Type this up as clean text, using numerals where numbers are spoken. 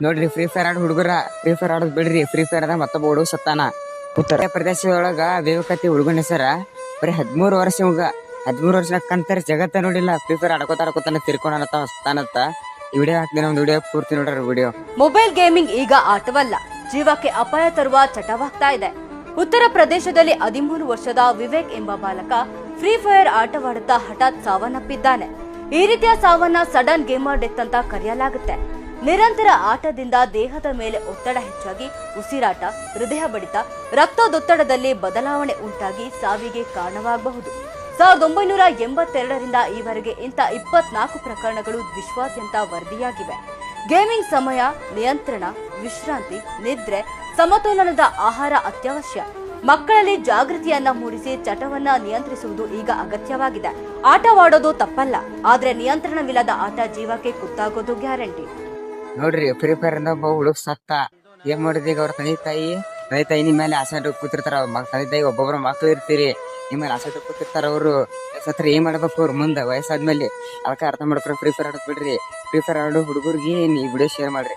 ನೋಡ್ರಿ free fire add ಹುಡುಗರ free fire ಆಡೋದ್ ಬಿಡ್ರಿ. ಫ್ರೀ ಫೈರ್ ಅದ ಮತ್ತೊಬ್ಬ ಹುಡುಗ ಸತ್ತಾನ. ಉತ್ತರ ಪ್ರದೇಶದೊಳಗ ಬೇವಕತಿ ಹುಡುಗನ ಹೆಸರ ಬರೀ 13 ವರ್ಷ. 13 ವರ್ಷ ಕಂತಾರೆ ಜಗತ್ತ ನೋಡಿಲ್ಲ. ಫ್ರೀ ಫೈರ್ ಆಡ್ಕೋತಾನ ತಿರ್ಕೊಂಡನತ್ತ ಹೊಸ್ತಾನತ್ತ. ಈ ವಿಡಿಯೋ ಹಾಕ್ತೀನಿ, ಒಂದು ವಿಡಿಯೋ ಪೂರ್ತಿ ನೋಡ್ರಿ ವಿಡಿಯೋ. ಮೊಬೈಲ್ ಗೇಮಿಂಗ್ ಈಗ ಆಟವಲ್ಲ, ಜೀವಕ್ಕೆ ಅಪಾಯ ತರುವ ಚಟವಾಗ್ತಾ ಇದೆ. ಉತ್ತರ ಪ್ರದೇಶದಲ್ಲಿ 13 ವರ್ಷದ ವಿವೇಕ್ ಎಂಬ ಬಾಲಕ ಫ್ರೀ ಫೈರ್ ಆಟವಾಡುತ್ತಾ ಹಠಾತ್ ಸಾವನ್ನಪ್ಪಿದ್ದಾನೆ. ಈ ರೀತಿಯ ಸಾವನ್ನ ಸಡನ್ ಗೇಮರ್ ಡೆತ್ ಅಂತ ಕರೆಯಲಾಗುತ್ತೆ. ನಿರಂತರ ಆಟದಿಂದ ದೇಹದ ಮೇಲೆ ಒತ್ತಡ ಹೆಚ್ಚಾಗಿ ಉಸಿರಾಟ, ಹೃದಯ ಬಡಿತ, ರಕ್ತದೊತ್ತಡದಲ್ಲಿ ಬದಲಾವಣೆ ಉಂಟಾಗಿ ಸಾವಿಗೆ ಕಾರಣವಾಗಬಹುದು. 1982ರಿಂದ ಈವರೆಗೆ ಇಂಥ 24 ಪ್ರಕರಣಗಳು ವಿಶ್ವಾದ್ಯಂತ ವರದಿಯಾಗಿವೆ. ಗೇಮಿಂಗ್ ಸಮಯ ನಿಯಂತ್ರಣ, ವಿಶ್ರಾಂತಿ, ನಿದ್ರೆ, ಸಮತೋಲನದ ಆಹಾರ ಅತ್ಯವಶ್ಯ. ಮಕ್ಕಳಲ್ಲಿ ಜಾಗೃತಿಯನ್ನ ಮೂಡಿಸಿ ಚಟವನ್ನ ನಿಯಂತ್ರಿಸುವುದು ಈಗ ಅಗತ್ಯವಾಗಿದೆ. ಆಟವಾಡೋದು ತಪ್ಪಲ್ಲ, ಆದ್ರೆ ನಿಯಂತ್ರಣವಿಲ್ಲದ ಆಟ ಜೀವಕ್ಕೆ ಕುತ್ತಾಗೋದು ಗ್ಯಾರಂಟಿ. ನೋಡ್ರಿ ಫ್ರೀ ಫೈರ್ ಅಂದ ಒಬ್ಬ ಹುಡುಗ ಸತ್ತ. ಏನ್ ಮಾಡಿದ ಈಗ? ಅವ್ರ ತಂದೆ ತಾಯಿ ನಿಮ್ ಮೇಲೆ ಆಸೆ ಕೂತಿರ್ತಾರ. ತಂದೆ ತಾಯಿ ಒಬ್ಬೊಬ್ರ ಮಕ್ಳು ಇರ್ತೀರಿ, ನಿಮ್ಮ ಮೇಲೆ ಆಸೆ ಕೂತಿರ್ತಾರ. ಅವ್ರು ಸತ್ರ ಏನ್ ಮಾಡ್ಬೇಕು? ಅವ್ರು ಮುಂದೆ ವಯಸ್ಸಾದ್ಮೇಲೆ ಅದಕ್ಕೆ ಅರ್ಥ ಮಾಡ್ಕೊರಿ. ಫ್ರೀ ಫೈರ್ ಆಡೋದ್ ಬಿಡ್ರಿ. ಫ್ರೀ ಫೈರ್ ಆಡೋ ಹುಡುಗರಿಗೆ ಈ ವಿಡಿಯೋ ಶೇರ್ ಮಾಡ್ರಿ.